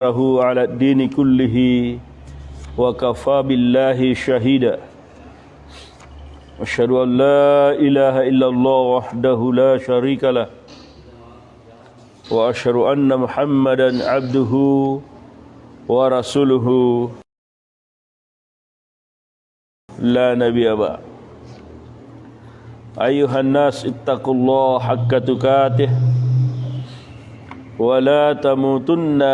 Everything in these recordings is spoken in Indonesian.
على الدين كله وكفى بالله شهيدا أشهد أن لا إله إلا الله وحده لا شريك له وأشهد أن محمدا عبده ورسوله لا نبي بعد أيها الناس اتقوا الله حق تقاته ولا تموتن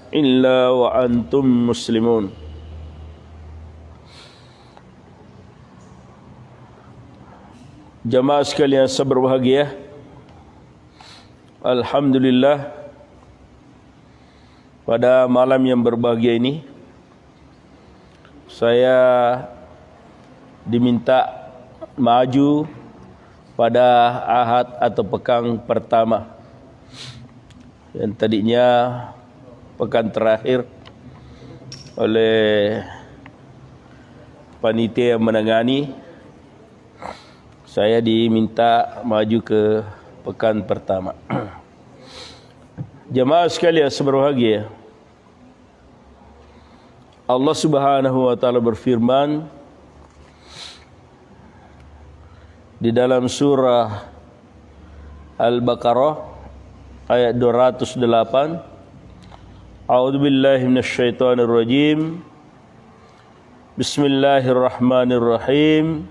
إلا وأنتم مسلمون. Jamaah sekalian berbahagia, alhamdulillah pada malam yang berbahagia ini saya diminta maju pada ahad atau pekan pertama yang tadinya pekan terakhir oleh panitia yang menangani. Saya diminta maju ke pekan pertama. Jemaah sekalian berbahagia, Allah Subhanahu wa taala berfirman di dalam surah Al-Baqarah ayat 208, A'udzubillahi minasyaitonirrajim. Bismillahirrahmanirrahim.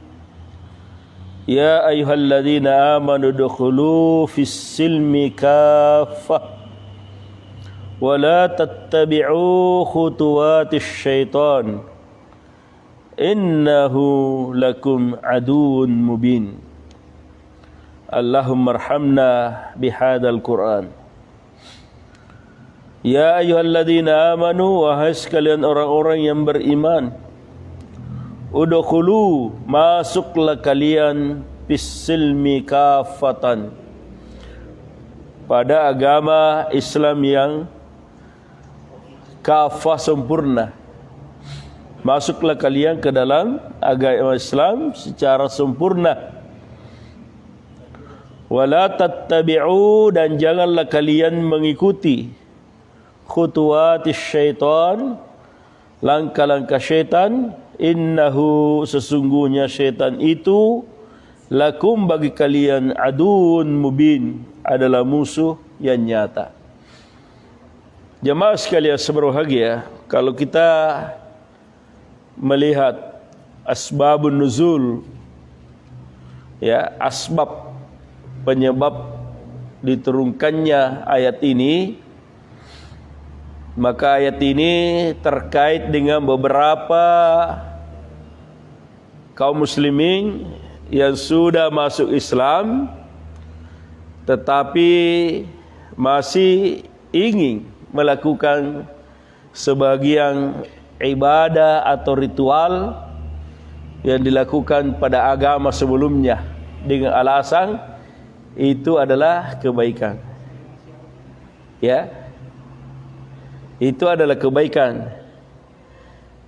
Ya ayyuhalladzina amanu dukhulu fis-silmi kaffah wa la tattabi'u khutuwatis syaitan innahu lakum aduwwun mubin. Allahumma arhamna bihadzal Qur'an. Ya ayyuhalladzina amanu, wahai sekalian orang-orang yang beriman, udkhulu, masuklah kalian fis-silmi kafatan, pada agama Islam yang kafah, sempurna. Masuklah kalian ke dalam agama Islam secara sempurna. Wala tattabi'u, dan janganlah kalian mengikuti khutuwatis syaitan, langkah-langkah syaitan. Innahu, sesungguhnya syaitan itu, lakum, bagi kalian, aduun mubin, adalah musuh yang nyata. Jemaah sekalian berbahagia, kalau kita melihat asbabun nuzul, ya, asbab penyebab diturunkannya ayat ini, maka ayat ini terkait dengan beberapa kaum muslimin yang sudah masuk Islam tetapi masih ingin melakukan sebagian ibadah atau ritual yang dilakukan pada agama sebelumnya dengan alasan itu adalah kebaikan. Ya, itu adalah kebaikan.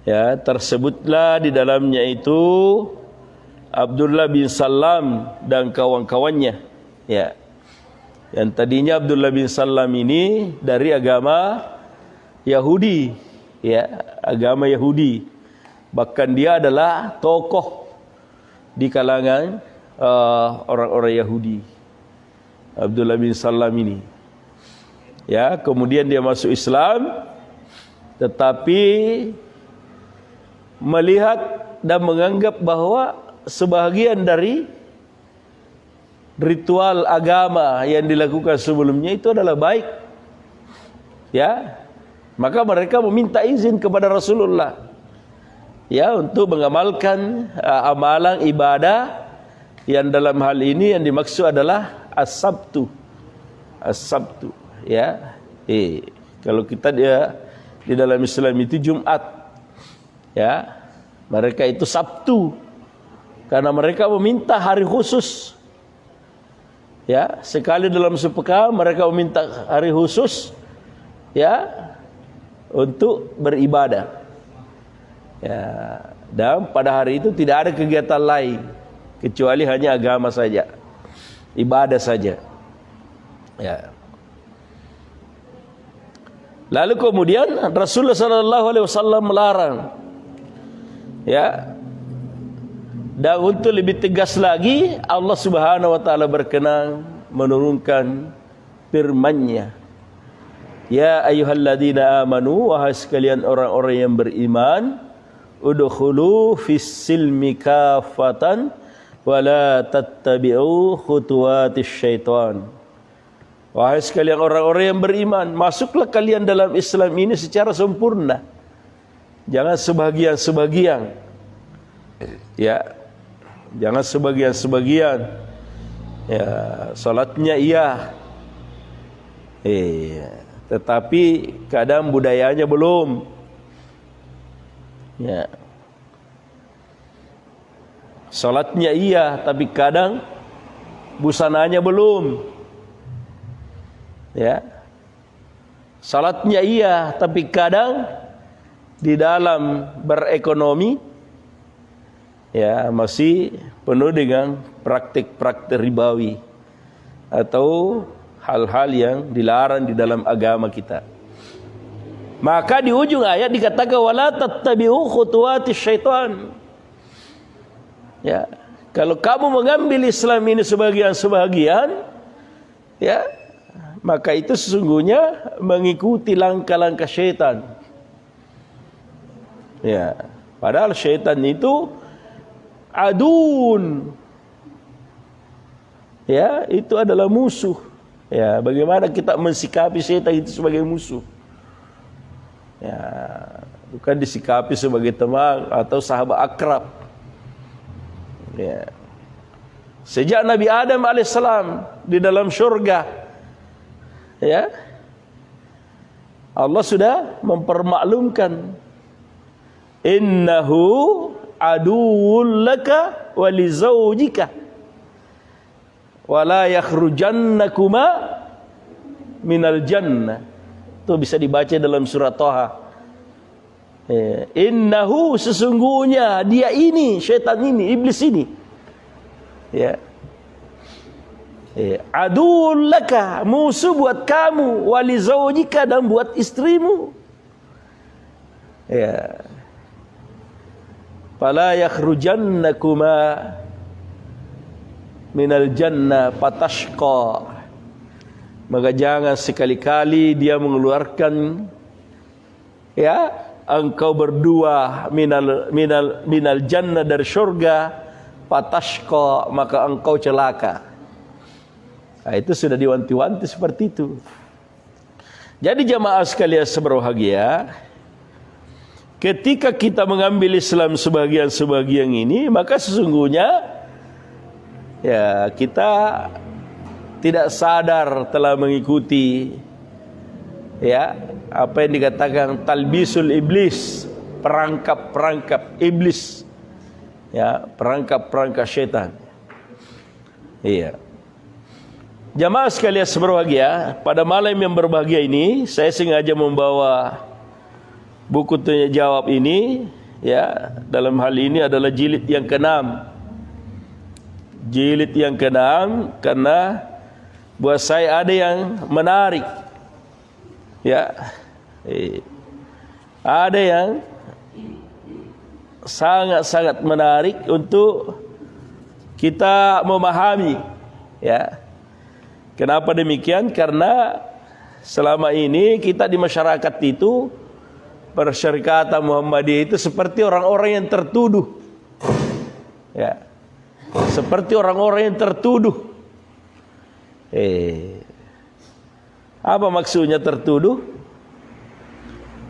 Ya, tersebutlah di dalamnya itu Abdullah bin Salam dan kawan-kawannya. Ya, yang tadinya Abdullah bin Salam ini dari agama Yahudi. Ya, agama Yahudi. Bahkan dia adalah tokoh di kalangan orang-orang Yahudi, Abdullah bin Salam ini. Ya, kemudian dia masuk Islam, tetapi melihat dan menganggap bahwa sebahagian dari ritual agama yang dilakukan sebelumnya itu adalah baik. Ya, maka mereka meminta izin kepada Rasulullah, ya, untuk mengamalkan amalan ibadah yang dalam hal ini yang dimaksud adalah as-sabtu. As-sabtu, ya. Kalau kita dia di dalam Islam itu Jumat, ya, mereka itu Sabtu karena mereka meminta hari khusus. Ya, sekali dalam sepekan mereka meminta hari khusus, ya, untuk beribadah. Ya, dan pada hari itu tidak ada kegiatan lain kecuali hanya agama saja, ibadah saja. Ya. Lalu kemudian Rasulullah sallallahu alaihi wasallam melarang. Ya. Dan untuk lebih tegas lagi, Allah Subhanahu wa taala berkenan menurunkan firman-Nya. Ya ayyuhalladzina amanu, wahai sekalian orang-orang yang beriman, udkhulu fis silmi kafatan wa la tattabi'u khutuwatis syaitan. Wahai sekalian orang-orang yang beriman, masuklah kalian dalam Islam ini secara sempurna. Jangan sebagian-sebagian. Ya. Jangan sebagian-sebagian. Ya, salatnya iya. Tetapi kadang budayanya belum. Ya. Salatnya iya, tapi kadang busananya belum. Ya. Salatnya iya, tapi kadang di dalam berekonomi ya masih penuh dengan praktik-praktik ribawi atau hal-hal yang dilarang di dalam agama kita. Maka di ujung ayat dikatakan wala tattabi'u khutuwatis syaitan. Ya, kalau kamu mengambil Islam ini sebagian-sebagian, ya, maka itu sesungguhnya mengikuti langkah-langkah syaitan. Ya, padahal syaitan itu adun. Ya, itu adalah musuh. Ya, bagaimana kita mensikapi syaitan itu sebagai musuh? Ya, bukan disikapi sebagai teman atau sahabat akrab. Ya. Sejak Nabi Adam alaihissalam di dalam syurga, ya, Allah sudah mempermaklumkan innahu aduwwul laka wa li zawjika wa la yakhrujannakuma minal jannah. Itu bisa dibaca dalam surat Thaha. Innahu, sesungguhnya dia ini, syaitan ini, iblis ini, ya, aduwwul laka, musuh buat kamu, wa li zawjika, dan buat istrimu. Ya. Fala yakhrujannakuma minal jannah fatashqa. Maka jangan sekali-kali dia mengeluarkan, ya, engkau berdua minal jannah, dari surga, fatashqa, maka engkau celaka. Nah, itu sudah diwanti-wanti seperti itu. Jadi jamaah sekalian berbahagia, ketika kita mengambil Islam sebagian-sebagian ini, maka sesungguhnya ya kita tidak sadar telah mengikuti, ya, apa yang dikatakan talbisul iblis, perangkap-perangkap iblis, ya, perangkap-perangkap syaitan. Iya. Jamaah sekalian berbahagia, pada malam yang berbahagia ini saya sengaja membawa buku tanya jawab ini, ya, dalam hal ini adalah jilid yang ke-6. Jilid yang ke-6 karena buat saya ada yang menarik. Ya. Ada yang sangat-sangat menarik untuk kita memahami, ya. Kenapa demikian? Karena selama ini kita di masyarakat itu, Persyarikatan Muhammadiyah itu seperti orang-orang yang tertuduh. Ya. Seperti orang-orang yang tertuduh. Apa maksudnya tertuduh?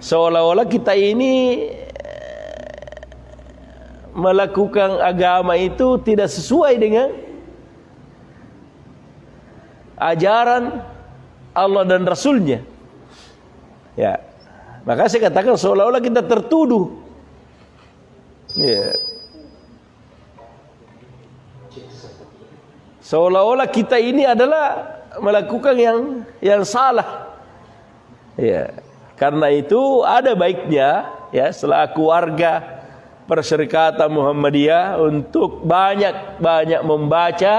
Seolah-olah kita ini melakukan agama itu tidak sesuai dengan ajaran Allah dan Rasulnya. Ya, maka saya katakan seolah-olah kita tertuduh. Ya. Seolah-olah kita ini adalah melakukan yang salah. Ya. Karena itu ada baiknya, ya, selaku warga Persyarikatan Muhammadiyah untuk banyak-banyak membaca,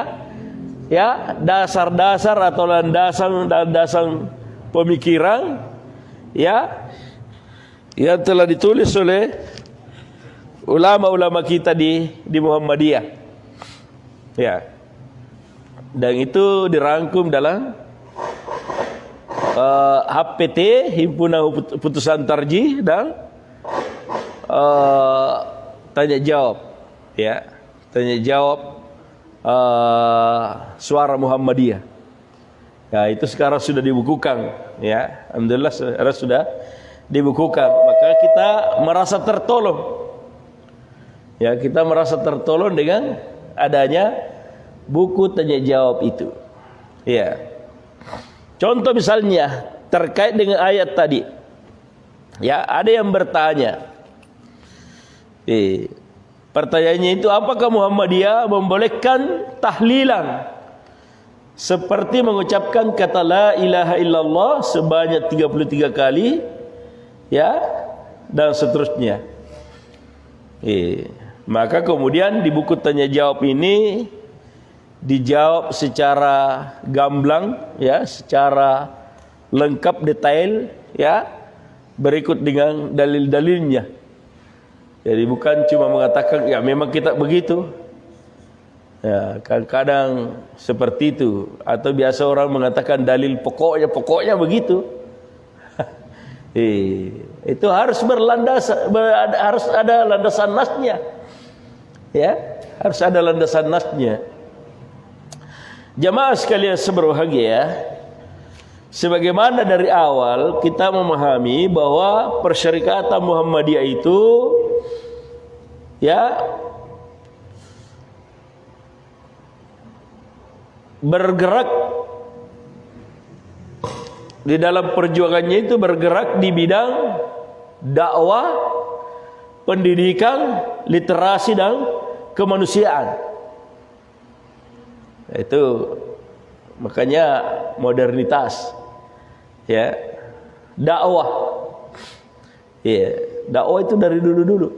ya, dasar-dasar atau landasan pemikiran ya, yang telah ditulis oleh ulama-ulama kita di Muhammadiyah. Ya. Dan itu dirangkum dalam HPT, Himpunan Putusan Tarjih, dan tanya jawab, ya, tanya jawab Suara Muhammadiyah. Ya, itu sekarang sudah dibukukan, ya, alhamdulillah sekarang sudah dibukukan. Maka kita merasa tertolong, ya, kita merasa tertolong dengan adanya buku tanya jawab itu. Ya. Contoh misalnya terkait dengan ayat tadi. Ya, ada yang bertanya. Pertanyaannya itu, apakah Muhammadiyah membolehkan tahlilan seperti mengucapkan kata la ilaha illallah sebanyak 33 kali, ya, dan seterusnya. Maka kemudian di buku tanya jawab ini dijawab secara gamblang, ya, secara lengkap, detail, ya, berikut dengan dalil-dalilnya. Jadi bukan cuma mengatakan ya memang kita begitu, ya, kadang-kadang seperti itu, atau biasa orang mengatakan dalil pokoknya begitu. Itu harus harus ada landasan nasnya, ya, harus ada landasan nasnya. Jamaah sekalian seberbahagia, sebagaimana dari awal kita memahami bahwa Persyarikatan Muhammadiyah itu, ya, bergerak di dalam perjuangannya itu, bergerak di bidang dakwah, pendidikan, literasi, dan kemanusiaan. Itu makanya modernitas, ya, dakwah, ya, dakwah itu dari dulu-dulu,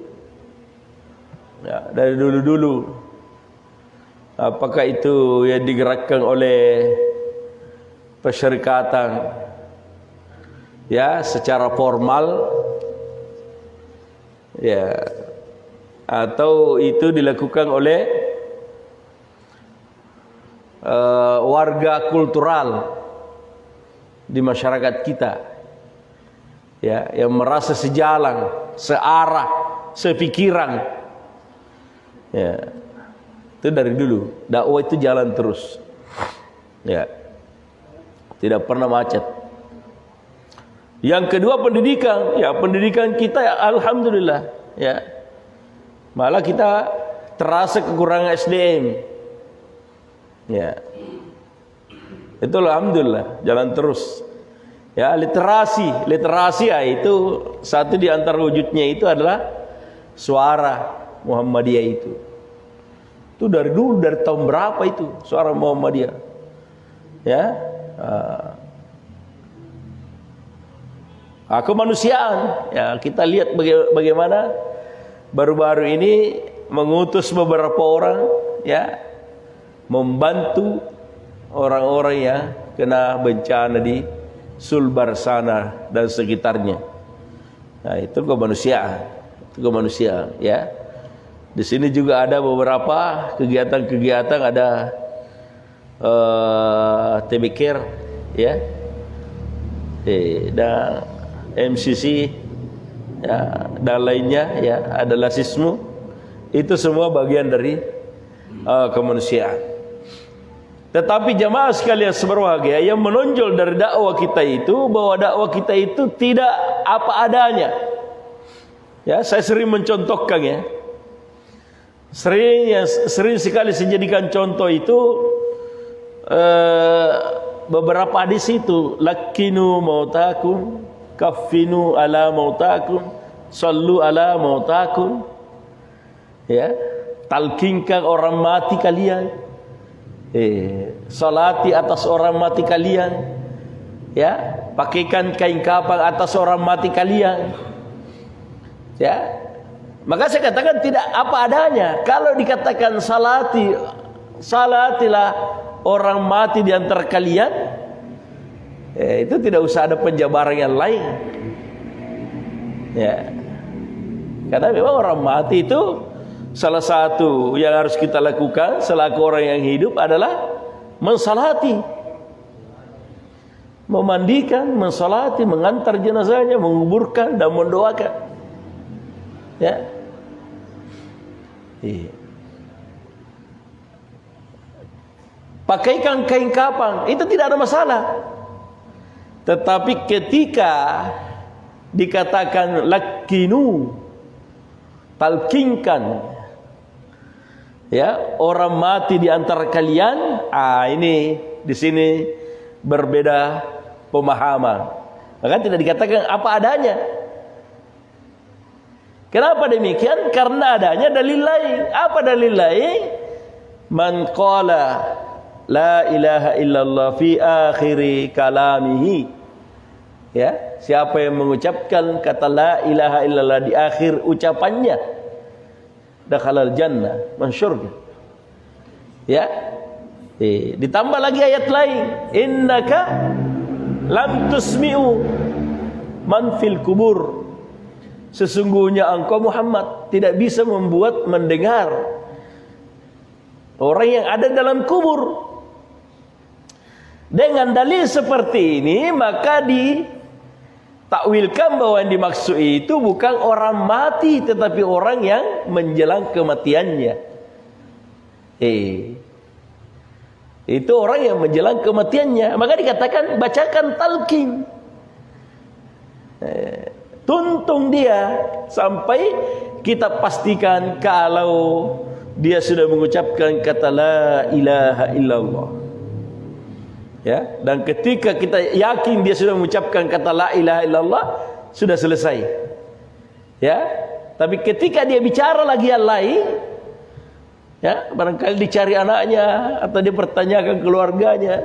ya, dari dulu-dulu. Apakah itu yang digerakkan oleh persyarikatan, ya, secara formal, ya, atau itu dilakukan oleh warga kultural di masyarakat kita, ya, yang merasa sejalan, searah, sepikiran, ya, itu dari dulu. Dakwah itu jalan terus, ya, tidak pernah macet. Yang kedua pendidikan, ya, pendidikan kita, ya, alhamdulillah, ya, malah kita terasa kekurangan SDM. Ya, itu alhamdulillah jalan terus. Ya, literasi, ya, itu satu di antara wujudnya itu adalah Suara Muhammadiyah itu. Itu dari dulu, dari tahun berapa itu Suara Muhammadiyah? Ya, kemanusiaan. Ya, kita lihat bagaimana baru-baru ini mengutus beberapa orang, ya, membantu orang-orang yang kena bencana di Sulbar sana dan sekitarnya. Nah, itu kemanusiaan, ya. Di sini juga ada beberapa kegiatan-kegiatan, ada TB Care, ya, dan MCC, ya, dan lainnya, ya, ada Lasismu. Itu semua bagian dari kemanusiaan. Tetapi jamaah sekalian seberbahagia, yang menonjol dari dakwah kita itu, bahwa dakwah kita itu tidak apa adanya. Ya, saya sering mencontohkan, ya. Sering sekali saya jadikan contoh itu beberapa hadis itu, lakinu mautakum, kaffinu ala mautakum, sallu ala mautakum, ya, talkinkan orang mati kalian, salati atas orang mati kalian, ya, pakaikan kain kafan atas orang mati kalian, ya. Maka saya katakan tidak apa adanya. Kalau dikatakan salatilah orang mati di antara kalian, itu tidak usah ada penjabaran yang lain. Ya. Karena memang orang mati itu salah satu yang harus kita lakukan selaku orang yang hidup adalah mensalati, memandikan, mensalati, mengantar jenazahnya, menguburkan dan mendoakan. Ya. Iya. Pakaikan kain kafan, itu tidak ada masalah. Tetapi ketika dikatakan lakinu, talkinkan, ya, orang mati di antara kalian, ini di sini berbeda pemahaman. Maka tidak dikatakan apa adanya. Kenapa demikian? Karena adanya dalil lain. Apa dalil lain? Man qala la ilaha illallah fi akhiri kalamihi. Ya, siapa yang mengucapkan kata la ilaha illallah di akhir ucapannya, dakhalal jannah, masuk surga. Ya. Ditambah lagi ayat lain, innaka lam tusmi'u man fil kubur. Sesungguhnya engkau Muhammad tidak bisa membuat mendengar orang yang ada dalam kubur. Dengan dalil seperti ini maka ditakwilkan bahwa yang dimaksud itu bukan orang mati tetapi orang yang menjelang kematiannya. Itu orang yang menjelang kematiannya. Maka dikatakan bacakan talqin. Tuntung dia sampai kita pastikan kalau dia sudah mengucapkan kata la ilaha illallah. Ya, dan ketika kita yakin dia sudah mengucapkan kata la ilaha illallah, sudah selesai. Ya, tapi ketika dia bicara lagi yang lain, ya, barangkali dicari anaknya atau dia pertanyakan keluarganya,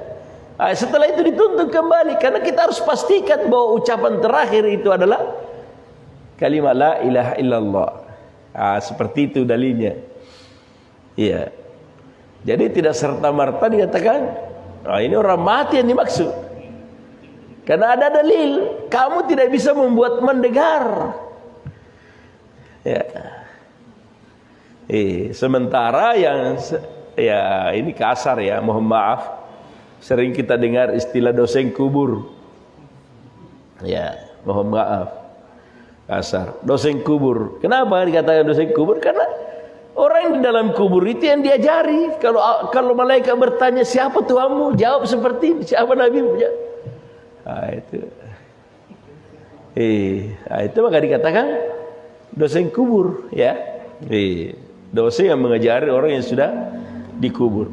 setelah itu dituntut kembali karena kita harus pastikan bahwa ucapan terakhir itu adalah kalimat la ilaha illallah. Seperti itu dalilnya. Iya. Jadi tidak serta-merta dikatakan ini orang mati yang dimaksud. Karena ada dalil, kamu tidak bisa membuat mendengar. Ya. Sementara yang ya ini kasar ya, mohon maaf. Sering kita dengar istilah dosen kubur. Ya, mohon maaf. Kasar. Dosen kubur. Kenapa dikatakan dosen kubur? Karena orang yang di dalam kubur itu yang diajari. Kalau malaikat bertanya siapa Tuhanmu, jawab seperti ini. Siapa Nabimu? Itu. Itu maka dikatakan dosen kubur, ya. Dosen yang mengajari orang yang sudah dikubur.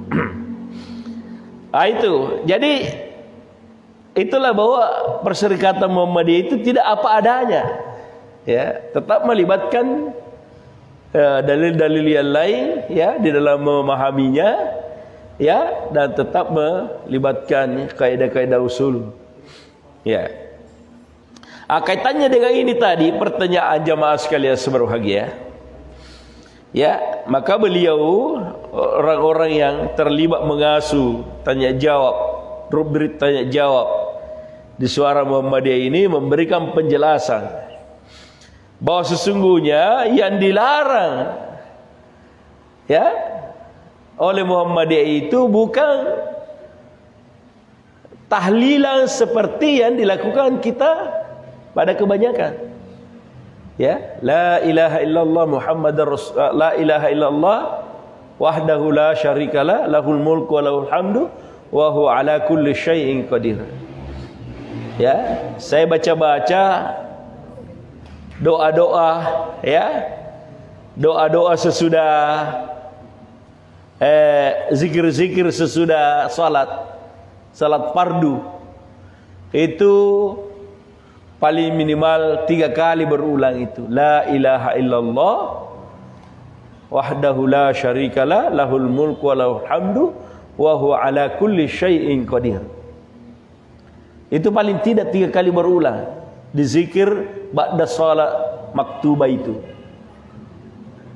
Itu. Jadi itulah bahwa Perserikatan Muhammadiyah itu tidak apa adanya. Ya, tetap melibatkan dalil-dalil yang lain ya di dalam memahaminya, ya, dan tetap melibatkan kaidah-kaidah usul. Ya. Kaitannya dengan ini tadi pertanyaan jamaah sekalian berbahagia. Ya, maka beliau orang-orang yang terlibat mengasuh tanya jawab, rubrik tanya jawab di Suara Muhammadiyah ini memberikan penjelasan bahwa sesungguhnya yang dilarang ya oleh Muhammadiyah itu bukan tahlilan seperti yang dilakukan kita pada kebanyakan. Ya, la ilaha illallah Muhammadar Rasul, la ilaha illallah wahdahu la syarikalah, lahul mulku wa lahul hamdu wa huwa ala kulli syai'in qadir. Ya, saya baca-baca doa-doa, ya, doa-doa sesudah zikir-zikir sesudah salat fardu itu paling minimal 3 kali berulang itu la ilaha illallah wahdahu la syarikalah lahul mulku wa lahul hamdu wa huwa ala kulli syai'in qadir. Itu paling tidak 3 kali berulang di zikir ba'da salat maktubah itu.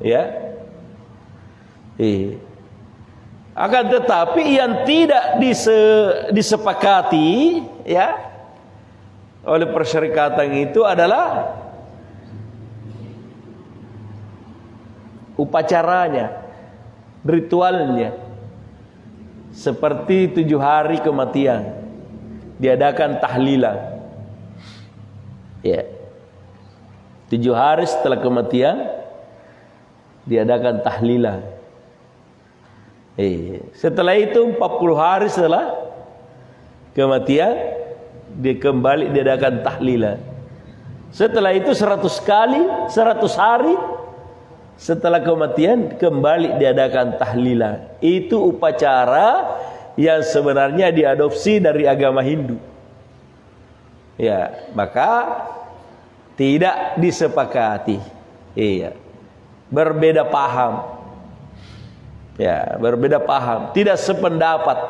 Ya. Akan tetapi yang tidak disepakati ya oleh perserikatan itu adalah upacaranya, ritualnya. Seperti 7 hari kematian diadakan tahlilan. Ya. 7 hari setelah kematian diadakan tahlilan. Setelah itu 40 hari setelah kematian dia kembali diadakan tahlilan. Setelah itu 100 kali, 100 hari setelah kematian kembali diadakan tahlilan. Itu upacara yang sebenarnya diadopsi dari agama Hindu. Ya, maka tidak disepakati. Iya. Berbeda paham. Ya, berbeda paham, tidak sependapat.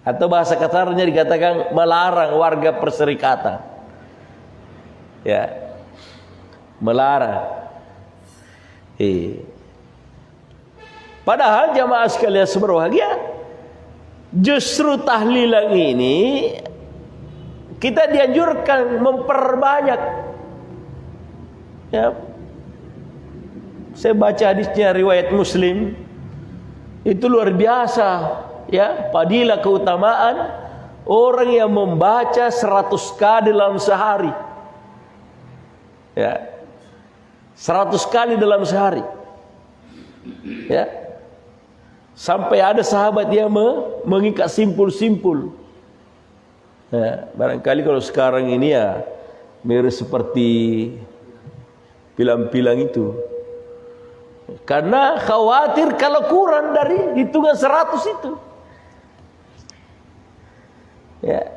Atau bahasa kasarnya dikatakan melarang warga perserikatan. Ya. Melarang. Padahal jamaah sekalian berbahagia, justru tahlilan ini kita dianjurkan memperbanyak. Ya. Saya baca hadisnya riwayat Muslim. Itu luar biasa, ya, fadilah keutamaan orang yang membaca 100 kali dalam sehari. Ya. 100 kali dalam sehari. Ya. Sampai ada sahabat yang mengikat simpul-simpul. Ya, barangkali kalau sekarang ini ya mirip seperti pilang-pilang itu. Karena khawatir kalau kurang dari hitungan 100 itu. Ya,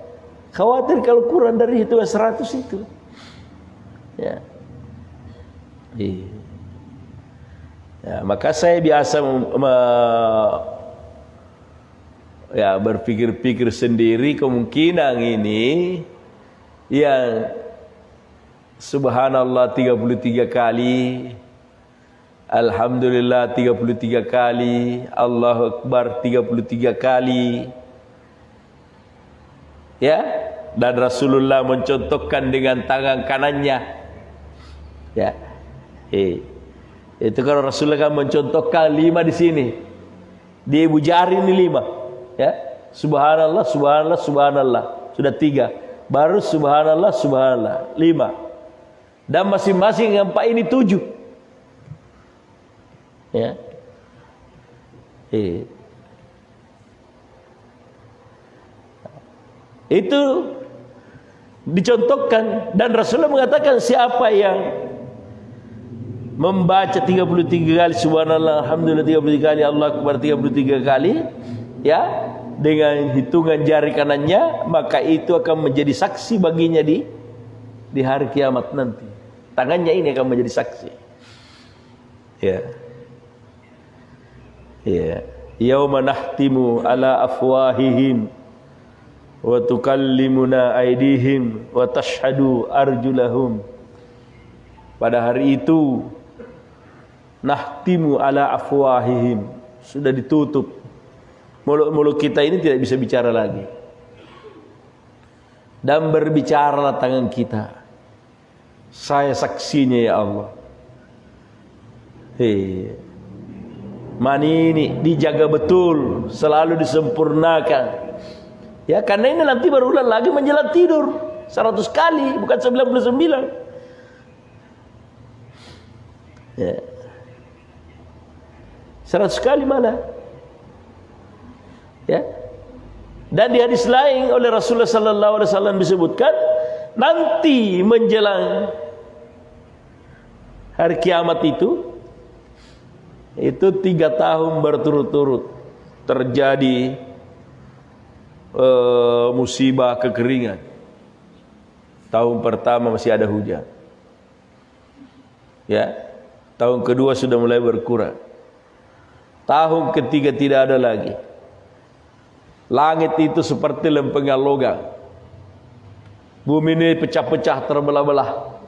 khawatir kalau kurang dari hitungan 100 itu. Ya. Ya, maka saya biasa berpikir-pikir sendiri kemungkinan ini yang subhanallah 33 kali, alhamdulillah 33 kali, Allahu Akbar 33 kali. Ya, dan Rasulullah mencontohkan dengan tangan kanannya. Ya. Itu kalau Rasulullah kan mencontohkan 5 di sini. Di ibu jari ini 5. Ya. Subhanallah, subhanallah, subhanallah. Sudah 3. Baru subhanallah, subhanallah. 5. Dan masing-masing yang 4 ini 7. Ya. Itu dicontohkan dan Rasulullah mengatakan siapa yang membaca 33 kali subhanallah, alhamdulillah 33 kali, Allah Akbar 33 kali, ya, dengan hitungan jari kanannya, maka itu akan menjadi saksi baginya di hari kiamat nanti. Tangannya ini akan menjadi saksi. Ya. Ya, yauma nahtimu ala afwahihim wa tukallimuna aydihim wa tashhadu arjulahum. Pada hari itu nahtimu ala afwahihim, sudah ditutup. Mulut-mulut kita ini tidak bisa bicara lagi. Dan berbicaralah tangan kita. Saya saksinya ya Allah. Mani ini dijaga betul, selalu disempurnakan. Ya, karena ini nanti berulang lagi menjelang tidur 100 kali, bukan 99. Ya. 100 kali malah. Ya. Dan di hadis lain oleh Rasulullah sallallahu alaihi wasallam disebutkan nanti menjelang hari kiamat itu 3 tahun berturut-turut terjadi musibah kekeringan. Tahun pertama masih ada hujan. Ya. Tahun kedua sudah mulai berkurang. Tahun ketiga tidak ada lagi. Langit itu seperti lempengan logam. Bumi ini pecah-pecah, terbelah-belah.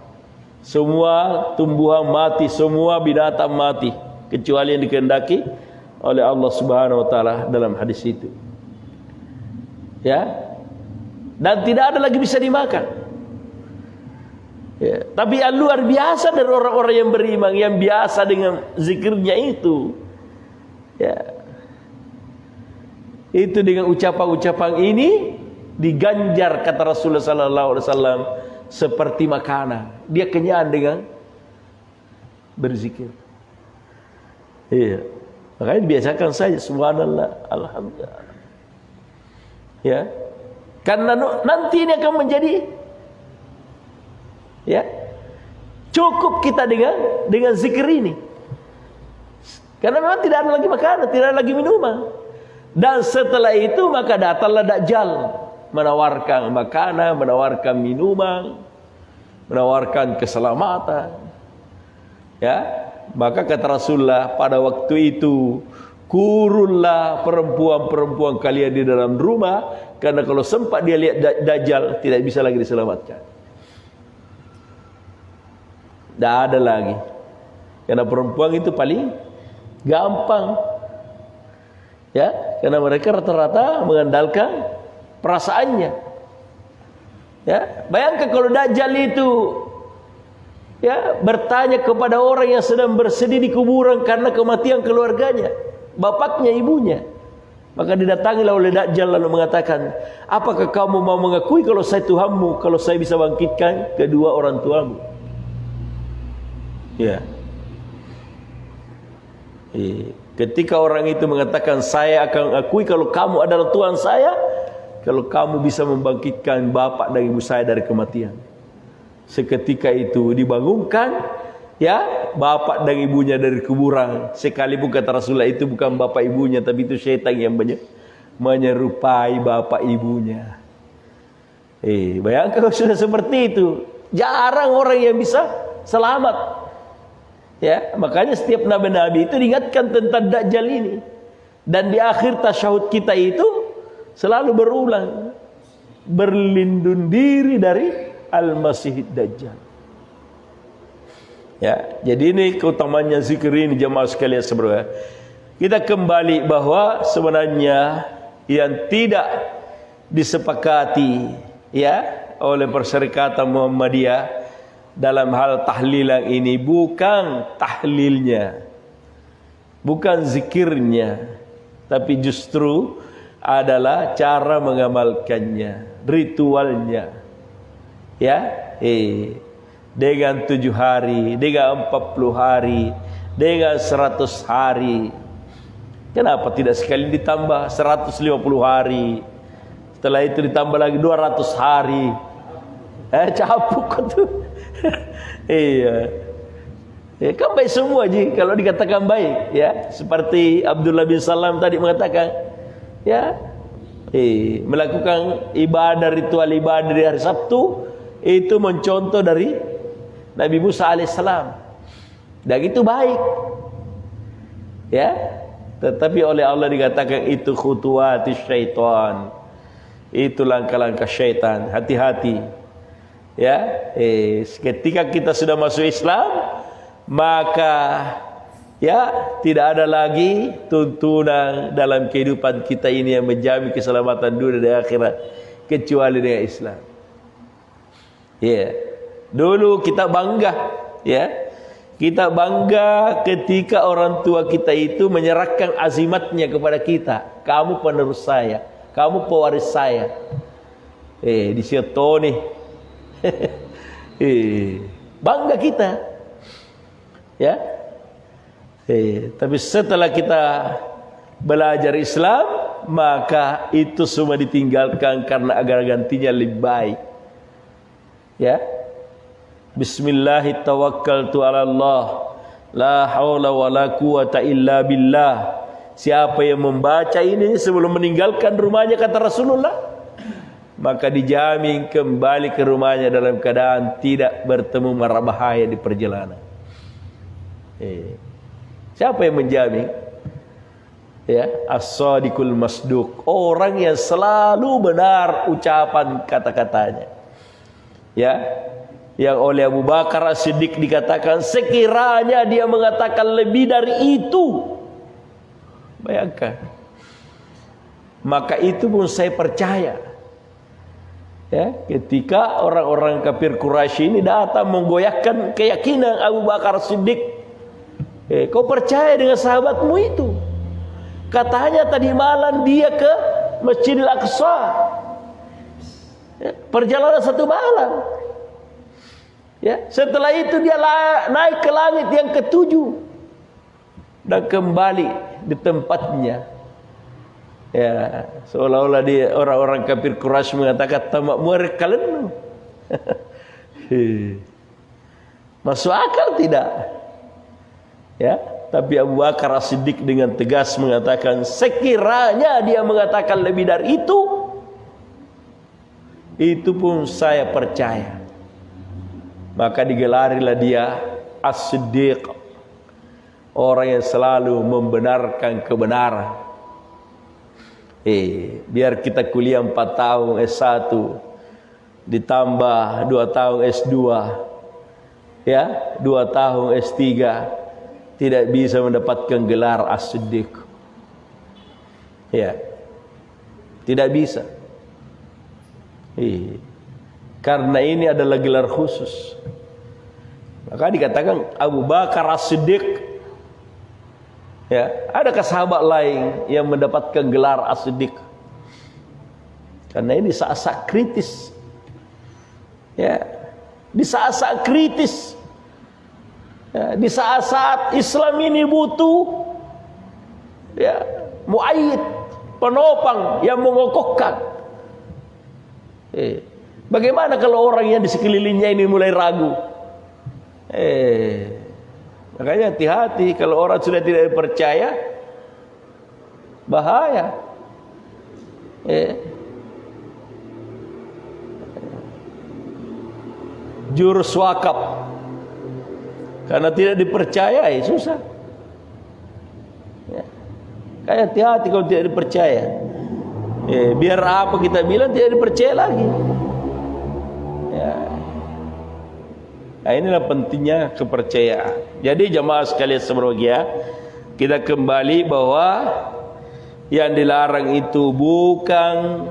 Semua tumbuhan mati, semua binatang mati, kecuali yang dikehendaki oleh Allah Subhanahu wa taala dalam hadis itu. Ya. Dan tidak ada lagi bisa dimakan. Ya, tapi yang luar biasa dari orang-orang yang beriman, yang biasa dengan zikirnya itu, ya, itu dengan ucapan-ucapan ini diganjar kata Rasulullah SAW seperti makanan. Dia kenyang dengan berzikir. Iya, makanya biasakan saja subhanallah, alhamdulillah. Ya, karena nanti ini akan menjadi, ya, cukup kita dengan zikir ini. Karena memang tidak ada lagi makanan, tidak ada lagi minuman. Dan setelah itu maka datanglah Dajjal, menawarkan makanan, menawarkan minuman, menawarkan keselamatan. Ya, maka kata Rasulullah pada waktu itu, kurunlah perempuan-perempuan kalian di dalam rumah, karena kalau sempat dia lihat Dajjal tidak bisa lagi diselamatkan. Tidak ada lagi. Karena perempuan itu paling gampang, ya, karena mereka rata-rata mengandalkan perasaannya. Ya, bayangkan kalau Dajjal itu, ya, bertanya kepada orang yang sedang bersedih di kuburan karena kematian keluarganya, bapaknya, ibunya, maka didatangilah oleh Dajjal lalu mengatakan, apakah kamu mau mengakui kalau saya Tuhanmu, kalau saya bisa bangkitkan kedua orang tuamu? Ya. Ketika orang itu mengatakan, saya akan akui kalau kamu adalah Tuhan saya, kalau kamu bisa membangkitkan bapak dan ibu saya dari kematian. Seketika itu dibangunkan, ya, bapak dan ibunya dari kuburan. Sekalipun kata Rasulullah itu bukan bapak ibunya, tapi itu syaitan yang menyerupai bapak ibunya. Bayangkan sudah seperti itu, jarang orang yang bisa selamat. Ya, makanya setiap nabi-nabi itu diingatkan tentang Dajjal ini. Dan di akhir tasyahud kita itu selalu berulang, berlindung diri dari Al-Masih Dajjal. Ya, jadi ini keutamanya zikir ini jemaah sekalian sebenarnya. Kita kembali bahwa sebenarnya yang tidak disepakati, ya, oleh Perserikatan Muhammadiyah dalam hal tahlilan ini bukan tahlilnya, bukan zikirnya, tapi justru adalah cara mengamalkannya, ritualnya. Ya, dengan 7 hari, dengan 40 hari, dengan 100 hari. Kenapa tidak sekali ditambah 150 hari? Setelah itu ditambah lagi 200 hari. Capuk tuh. Iya. Ya, kan baik semua ji kalau dikatakan baik, ya. Seperti Abdullah bin Salam tadi mengatakan, ya, melakukan ibadah, ritual ibadah di hari Sabtu itu mencontoh dari Nabi Musa alaihissalam. Dan itu baik. Ya. Tetapi oleh Allah dikatakan itu khutuwati syaitan. Itu langkah-langkah syaitan. Hati-hati. Ya, ketika kita sudah masuk Islam, maka, ya, tidak ada lagi tuntunan dalam kehidupan kita ini yang menjamin keselamatan dunia dan akhirat kecuali dengan Islam. Ya, dulu kita bangga, ya, kita bangga ketika orang tua kita itu menyerahkan azimatnya kepada kita. Kamu penerus saya, kamu pewaris saya. Di situ nih. Bangga kita, ya. Tapi setelah kita belajar Islam, maka itu semua ditinggalkan karena agar gantinya lebih baik. Ya. Bismillahirrahmanirrahim, tawakkaltu 'ala Allah, la haula wala quwata illa billah. Siapa yang membaca ini sebelum meninggalkan rumahnya, kata Rasulullah, maka dijamin kembali ke rumahnya dalam keadaan tidak bertemu mara bahaya di perjalanan. Siapa yang menjamin? Ya, as-sadiqul masduq, orang yang selalu benar ucapan kata-katanya. Ya, yang oleh Abu Bakar As-Siddiq dikatakan, sekiranya dia mengatakan lebih dari itu, bayangkan, maka itu pun saya percaya. Ya, ketika orang-orang kafir Quraisy ini datang menggoyahkan keyakinan Abu Bakar Siddiq. Kau percaya dengan sahabatmu itu? Katanya tadi malam dia ke Masjidil Aqsa. Perjalanan 1 malam. Ya, setelah itu dia naik ke langit yang ke-7 dan kembali di tempatnya. Ya, seolah-olah dia orang-orang kafir Quraisy mengatakan tamak muar kalian. Masuk akal tidak? Ya, tapi Abu Bakar As-Siddiq dengan tegas mengatakan, sekiranya dia mengatakan lebih dari itu pun saya percaya. Maka digelarilah dia As-Siddiq, orang yang selalu membenarkan kebenaran. Biar kita kuliah 4 tahun S1 ditambah 2 tahun S2, ya, 2 tahun S3, tidak bisa mendapatkan gelar As-Siddiq. Ya, tidak bisa. Karena ini adalah gelar khusus. Maka dikatakan Abu Bakar As-Siddiq. Ya, adakah sahabat lain yang mendapatkan gelar As-Siddiq? Karena ini saat-saat kritis. Ya, di saat-saat kritis. Ya, di saat-saat Islam ini butuh ya, muayyid, penopang yang mengokohkan. Bagaimana kalau orang yang di sekelilingnya ini mulai ragu? Makanya hati-hati kalau orang sudah tidak percaya, bahaya. Jurus wakaf karena tidak dipercayai susah. Ya. Kayak hati-hati kalau tidak dipercaya. Biar apa kita bilang tidak dipercaya lagi. Ya. Nah, inilah pentingnya kepercayaan. Jadi jamaah sekalian seberbahagia, kita kembali bahwa yang dilarang itu bukan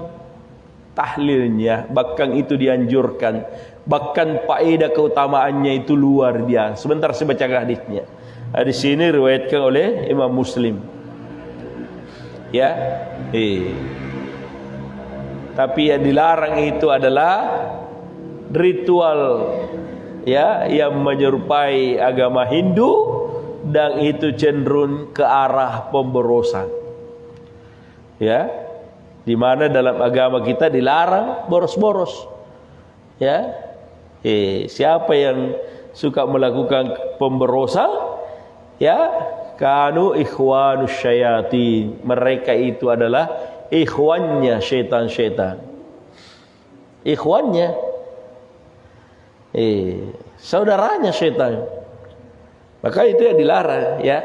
tahlilnya, bahkan itu dianjurkan. Bahkan faedah keutamaannya itu luar biasa. Sebentar saya baca hadisnya. Hadis ini riwayatkan oleh Imam Muslim. Ya. Tapi yang dilarang itu adalah ritual, ya, yang menyerupai agama Hindu dan itu cenderung ke arah pemborosan. Ya. Di mana dalam agama kita dilarang boros-boros. Ya. Siapa yang suka melakukan pemborosan, ya, kanu ikhwanus syayatin. Mereka itu adalah ikhwannya syaitan-syaitan. Ikhwannya, saudaranya syaitan. Maka itu yang dilarang, ya.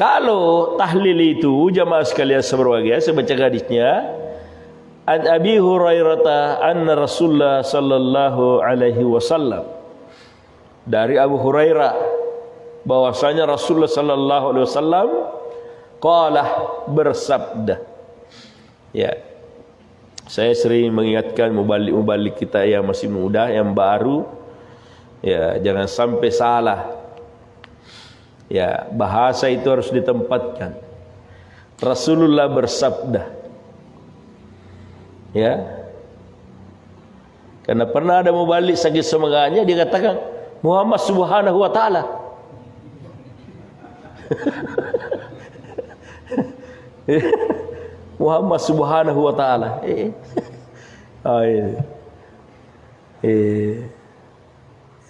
Kalau tahlil itu jamaah sekalian seberbahagia, saya baca hadisnya. An Abi Hurairah anna Rasulullah sallallahu alaihi wasallam, dari Abu Hurairah bahwasanya Rasulullah sallallahu alaihi wasallam qala, bersabda. Ya. Saya sering mengingatkan mubalik kita yang masih muda, yang baru, ya, jangan sampai salah. Ya, bahasa itu harus ditempatkan. Rasulullah bersabda. Ya. Karena pernah ada mubalik saking semangatnya dia katakan Muhammad subhanahu wa ta'ala. Muhammad subhanahu wa ta'ala.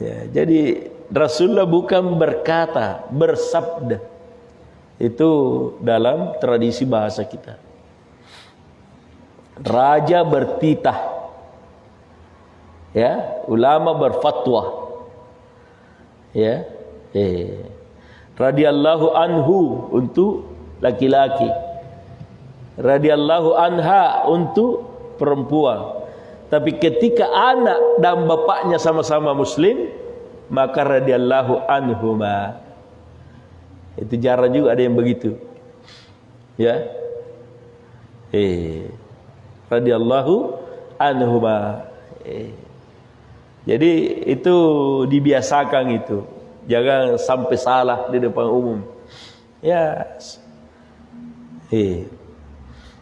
Ya, jadi Rasulullah bukan berkata, bersabda. Itu dalam tradisi bahasa kita. Raja bertitah, ya, ulama berfatwa, ya, radhiyallahu anhu untuk laki-laki, radhiyallahu anha untuk perempuan. Tapi ketika anak dan bapaknya sama-sama muslim, maka radhiyallahu anhuma. Itu jarang juga ada yang begitu, ya. Radhiyallahu anhuma. Jadi itu dibiasakan itu. Jangan sampai salah di depan umum. Ya.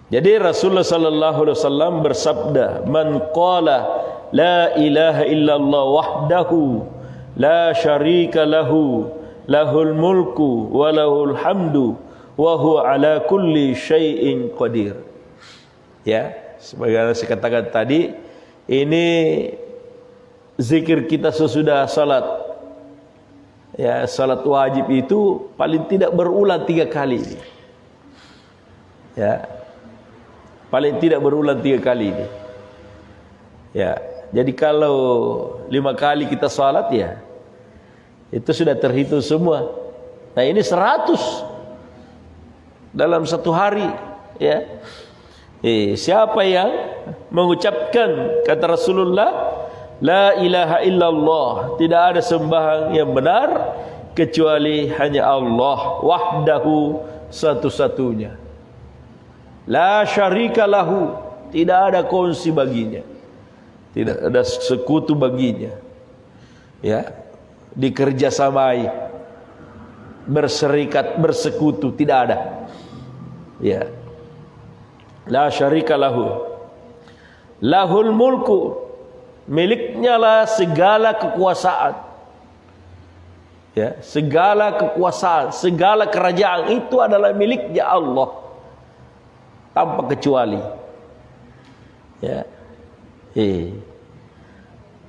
Jadi Rasulullah sallallahu alaihi wasallam bersabda, "Man qala la ilaha illallah wahdahu la syarika lahu lahul mulku wa lahul hamdu wa huwa ala kulli syai'in qadir." Ya, sebagaimana saya katakan tadi, ini zikir kita sesudah salat. Ya, salat wajib itu paling tidak berulang 3 kali. Ya. Paling tidak berulang 3 kali. Ya. Jadi kalau 5 kali kita salat ya, itu sudah terhitung semua. Nah, ini 100 dalam 1 hari, ya. Siapa yang mengucapkan kata Rasulullah, la ilaha illallah, tidak ada sembahan yang benar kecuali hanya Allah wahdahu, satu-satunya. La syarika lahu, tidak ada kongsi baginya, tidak ada sekutu baginya. Ya, dikerjasamai, berserikat, bersekutu, tidak ada. Ya. La syarika lahu. Lahul mulku, miliknya lah segala kekuasaan. Ya, segala kekuasaan, segala kerajaan itu adalah miliknya Allah, tanpa kecuali. Ya.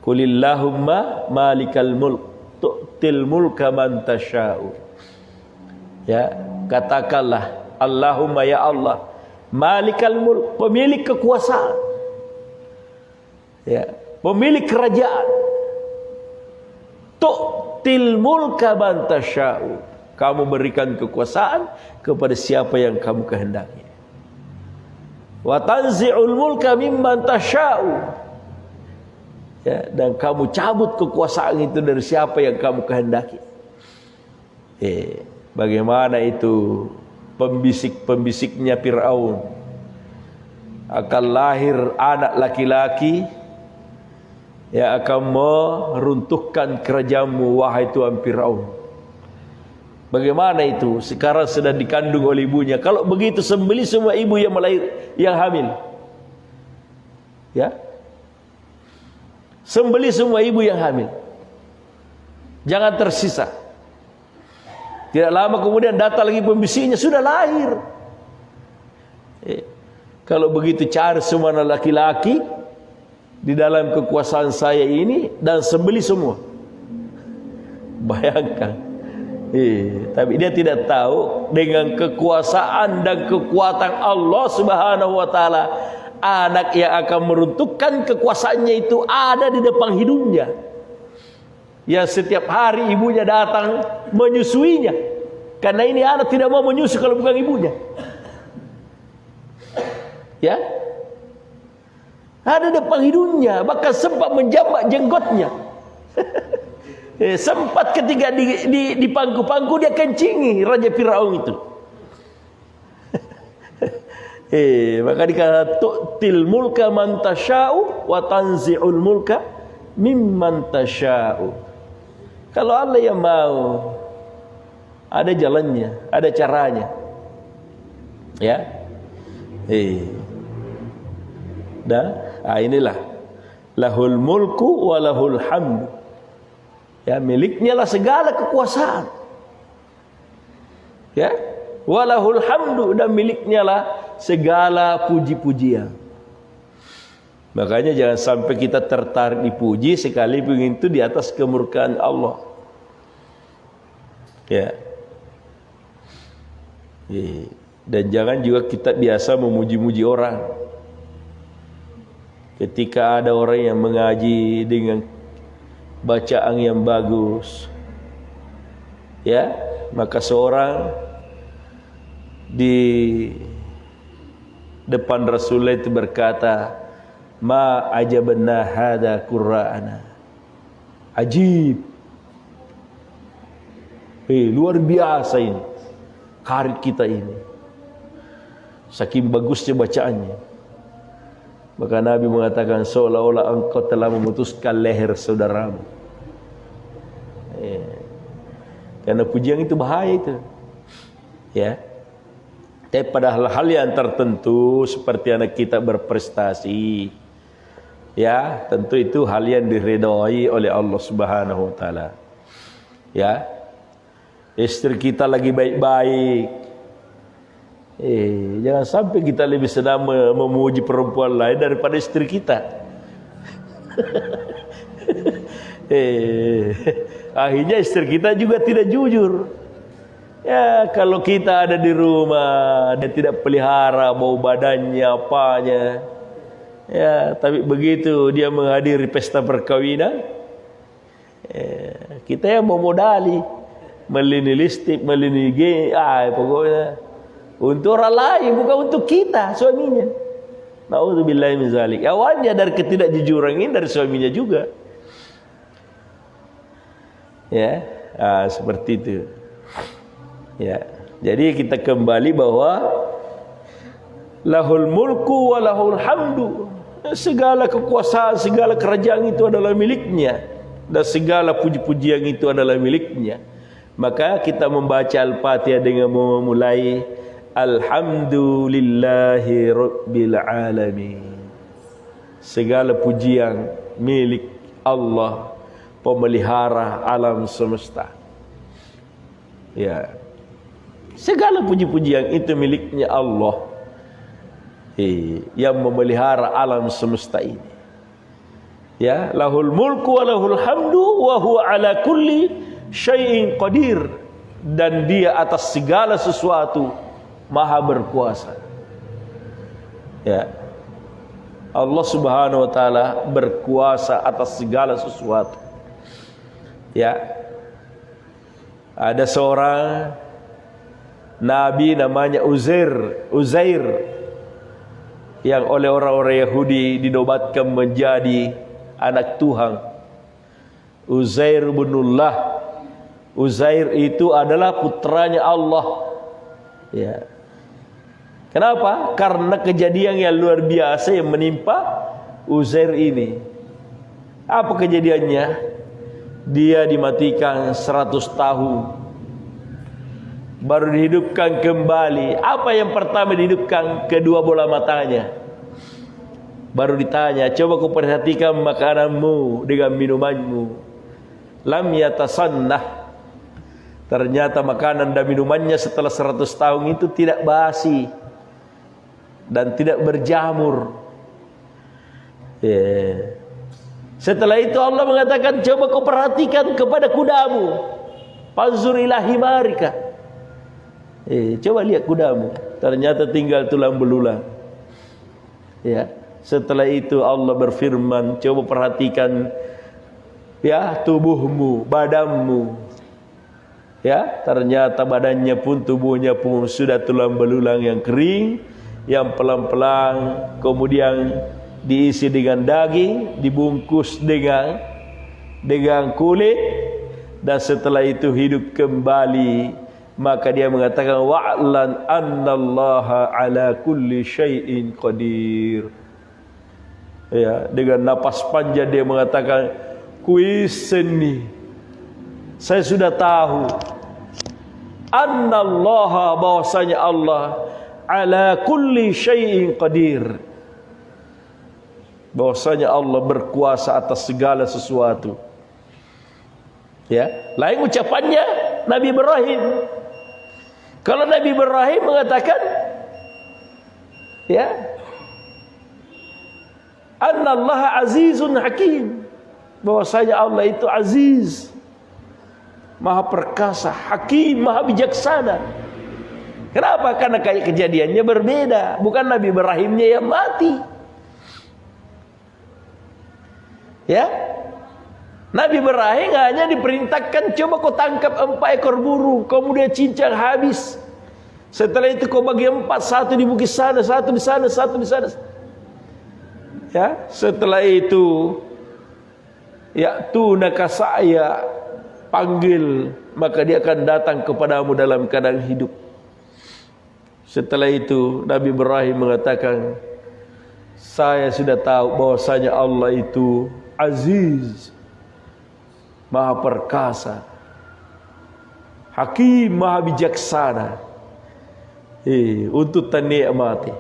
Qulillahumma malikal mulk tu'til mulka man tasya'u. Ya, katakanlah, Allahumma ya Allah, malikal mulk, pemilik kekuasaan. Ya, pemilik kerajaan. Tu'til mulka man tasya'u, kamu berikan kekuasaan kepada siapa yang kamu kehendaki. Wa tanzi'ul mulka mimman tasya'u, ya, dan kamu cabut kekuasaan itu dari siapa yang kamu kehendaki. Bagaimana itu pembisik-pembisiknya Fir'aun, akan lahir anak laki-laki yang akan meruntuhkan kerajaanmu, wahai Tuhan Fir'aun. Bagaimana itu? Sekarang sedang dikandung oleh ibunya. Kalau begitu, sembelih semua ibu yang yang hamil. Ya, sembelih semua ibu yang hamil, jangan tersisa. Tidak lama kemudian datang lagi pembisiknya, sudah lahir. Kalau begitu, cari semua laki-laki di dalam kekuasaan saya ini dan sembelih semua. Bayangkan. Tapi dia tidak tahu dengan kekuasaan dan kekuatan Allah Subhanahu wa taala, anak yang akan meruntuhkan kekuasaannya itu ada di depan hidungnya. Yang setiap hari ibunya datang menyusuinya. Karena ini anak tidak mau menyusui kalau bukan ibunya. Ya. Ada depan hidungnya, bahkan sempat menjambak jenggotnya. Sempat ketika di pangku-pangku dia kencingi Raja Firaun itu. Maka dikata tu'til mulka man tasya'u wa tanzi'ul mulka mimman tasya'u. Kalau Allah yang mau, ada jalannya, ada caranya. Ya. Inilah lahul mulku wa lahul hamdu. Ya, miliknya lah segala kekuasaan. Ya, walahul hamdu, dan miliknya lah segala puji-pujian. Makanya jangan sampai kita tertarik dipuji sekalipun itu di atas kemurkaan Allah. Ya. Dan jangan juga kita biasa memuji-muji orang. Ketika ada orang yang mengaji dengan bacaan yang bagus, ya, maka seorang di depan Rasulullah itu berkata, ma ajabanna hada qur'ana, ajib, luar biasa ini karir kita ini, saking bagusnya bacaannya. Maka Nabi mengatakan seolah-olah engkau telah memutuskan leher saudaramu. Karena pujian itu bahaya itu. Ya. Tapi pada hal-hal yang tertentu seperti anak kita berprestasi, ya, tentu itu hal yang diridhai oleh Allah Subhanahu wa taala. Ya. Istri kita lagi baik-baik. Jangan sampai kita lebih senang memuji perempuan lain daripada istri kita. Akhirnya istri kita juga tidak jujur. Ya, kalau kita ada di rumah, dia tidak pelihara bau badannya apanya. Ya, tapi begitu dia menghadiri pesta perkawinan, kita yang memodali, melini listrik, melini pokoknya untuk orang lain, bukan untuk kita, suaminya. Na'udzubillahi min zalik. Awalnya dari ketidakjujuran ini dari suaminya juga. Ya, seperti itu. Ya, jadi kita kembali bahwa lahul mulku wa lahul hamdu. Segala kekuasaan, segala kerajaan itu adalah miliknya, dan segala puji-pujian itu adalah miliknya. Maka kita membaca Al-Fatihah dengan memulai Alhamdulillahi Rabbil Alamin. Segala pujian milik Allah, pemelihara alam semesta. Ya, segala puji-pujian itu miliknya Allah, yang memelihara alam semesta ini. Ya, lahul mulku wa lahul hamdu wa huwa ala kulli syai'in qadir. Dan dia atas segala sesuatu Maha berkuasa. Ya, Allah Subhanahu wa taala berkuasa atas segala sesuatu. Ya, ada seorang nabi namanya Uzair yang oleh orang-orang Yahudi dinobatkan menjadi anak Tuhan. Uzair binullah. Uzair itu adalah putranya Allah. Ya. Kenapa? Karena kejadian yang luar biasa yang menimpa Uzair ini. Apa kejadiannya? Dia dimatikan 100 tahun, baru dihidupkan kembali. Apa yang pertama dihidupkan? Kedua bola matanya. Baru ditanya, coba kau perhatikan makananmu dengan minumanmu. Lam yatasannah. Ternyata makanan dan minumannya setelah 100 tahun itu tidak basi dan tidak berjamur. Setelah itu Allah mengatakan, coba kau perhatikan kepada kudamu. Fanzur ila himarika. Coba lihat kudamu, ternyata tinggal tulang belulang. Ya. Setelah itu Allah berfirman, coba perhatikan ya tubuhmu, badanmu. Ya, ternyata badannya pun, tubuhnya pun sudah tulang belulang yang kering, yang pelan-pelan kemudian diisi dengan daging, dibungkus dengan kulit, dan setelah itu hidup kembali. Maka dia mengatakan wa'lan annallaha ala kulli syai'in qadir. Ya, dengan napas panjang dia mengatakan, kuiseni, saya sudah tahu annallaha, bahwasanya Allah ala kulli syai'in qadir, bahwasanya Allah berkuasa atas segala sesuatu. Ya, lain ucapannya Nabi Ibrahim. Kalau Nabi Ibrahim mengatakan, ya, annallaha azizun hakim, bahwasanya Allah itu aziz, maha perkasa, hakim, maha bijaksana. Kenapa? Karena kayak kejadiannya berbeda. Bukan Nabi Ibrahimnya yang mati. Ya, Nabi Ibrahim hanya diperintahkan, coba kau tangkap 4 ekor burung, kemudian cincang habis. Setelah itu kau bagi 4, satu di bukit sana, satu di sana, satu di sana. Ya, setelah itu ya tunaka saya panggil, maka dia akan datang kepadamu dalam keadaan hidup. Setelah itu Nabi Ibrahim mengatakan, saya sudah tahu bahwasanya Allah itu Aziz, Maha Perkasa, Hakim, Maha Bijaksana. Untuk tanikmati.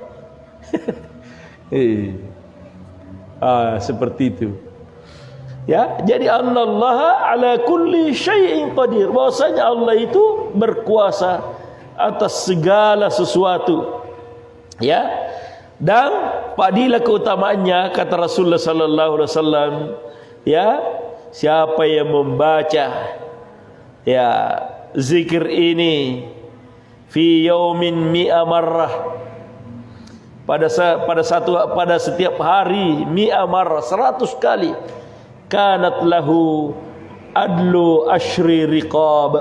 Seperti itu. Ya, jadi Allah ala kulli syai'in qadir. Bahwasanya Allah itu berkuasa atas segala sesuatu. Ya. Dan padilah keutamaannya kata Rasulullah sallallahu alaihi wasallam, ya, siapa yang membaca ya zikir ini fi yaumin mi'a marrah, pada setiap hari mi'a marrah, 100 kali, kanat lahu adlu asyri riqab,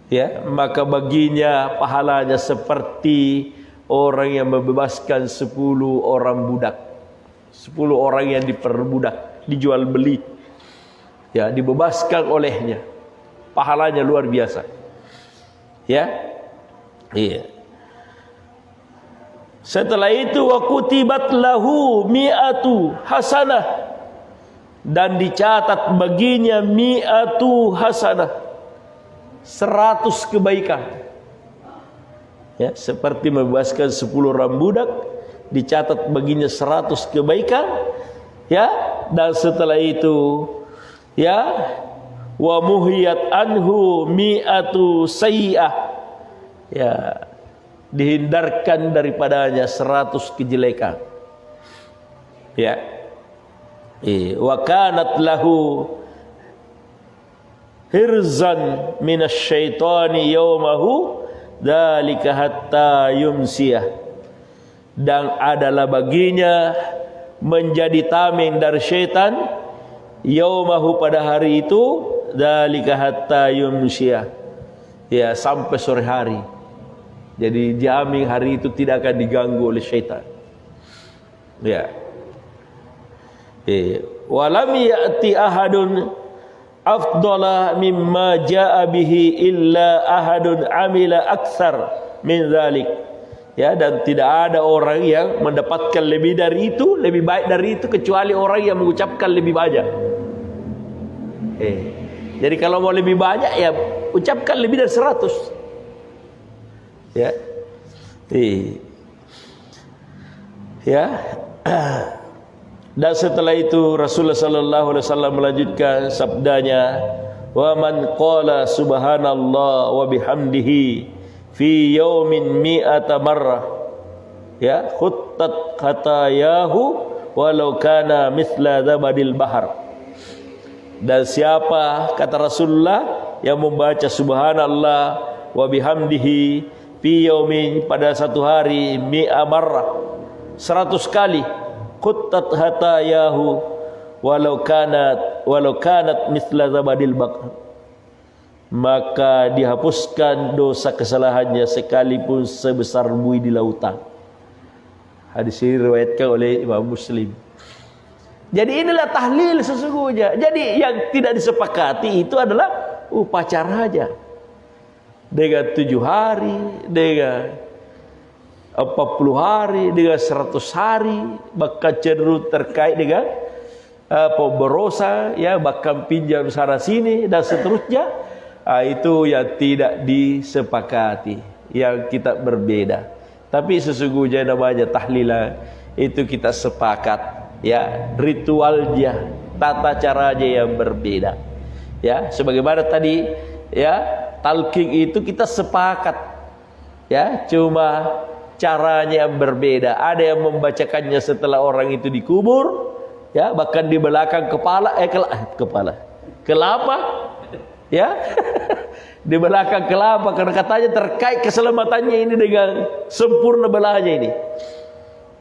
ya, maka baginya pahalanya seperti orang yang membebaskan 10 orang budak. 10 orang yang diperbudak, dijual beli, ya, dibebaskan olehnya. Pahalanya luar biasa. Ya. Iya. Setelah itu wa kutibat lahu mi'atu hasanah, dan dicatat baginya mi'atu hasanah, 100 kebaikan. Ya, seperti membebaskan 10 orang budak, dicatat baginya 100 kebaikan. Ya, dan setelah itu, ya, wa muhiyat anhu mi'atu sayyi'ah, ya, dihindarkan daripadanya 100 kejelekan. Ya. Wa kanat lahu hirzan minasyaitani yaumahu dzalika hatta yumsiyah, dan adalah baginya menjadi tameng dari syaitan yaumahu, pada hari itu, dzalika hatta yumsiyah, ya, sampai sore hari. Jadi jamin hari itu tidak akan diganggu oleh syaitan. Ya. Walam ya'ti ahadun afdala mimma ja'a bihi illa ahadun amila aktsar min dzalik. Ya, dan tidak ada orang yang mendapatkan lebih dari itu, lebih baik dari itu, kecuali orang yang mengucapkan lebih banyak. Jadi kalau mau lebih banyak, ya ucapkan lebih dari 100. Ya. Ya. Dan setelah itu Rasulullah sallallahu alaihi wasallam melanjutkan sabdanya, wa man qala subhanallah wa bihamdihi fi yaumin mi'ata marrah, ya, khuttat khatayahu walau kana mithla zabadil bahar. Dan siapa, kata Rasulullah, yang membaca subhanallah wa bihamdihi fi yaumin, pada satu hari, mi'a marrah, 100 kali, khuttat hatayahu walau kanat mithla zabadil bahr, maka dihapuskan dosa kesalahannya sekalipun sebesar buih di lautan. Hadis ini diriwayatkan oleh Imam Muslim. Jadi inilah tahlil sesungguhnya. Jadi yang tidak disepakati itu adalah upacara aja, dengan 7 hari, dengan 40 hari, dengan 100 hari, bahkan cenderung terkait dengan pemborosan, ya, bahkan pinjam sana sini dan seterusnya. Itu yang tidak disepakati, yang kita berbeda. Tapi sesungguhnya namanya tahlilan itu kita sepakat, ya, ritualnya, tata caranya yang berbeda. Ya, sebagaimana tadi, ya, talqin itu kita sepakat, ya, cuma caranya yang berbeda. Ada yang membacakannya setelah orang itu dikubur, ya, bahkan di belakang kelapa, ya, di belakang kelapa, karena katanya terkait keselamatannya ini dengan sempurna belahnya ini.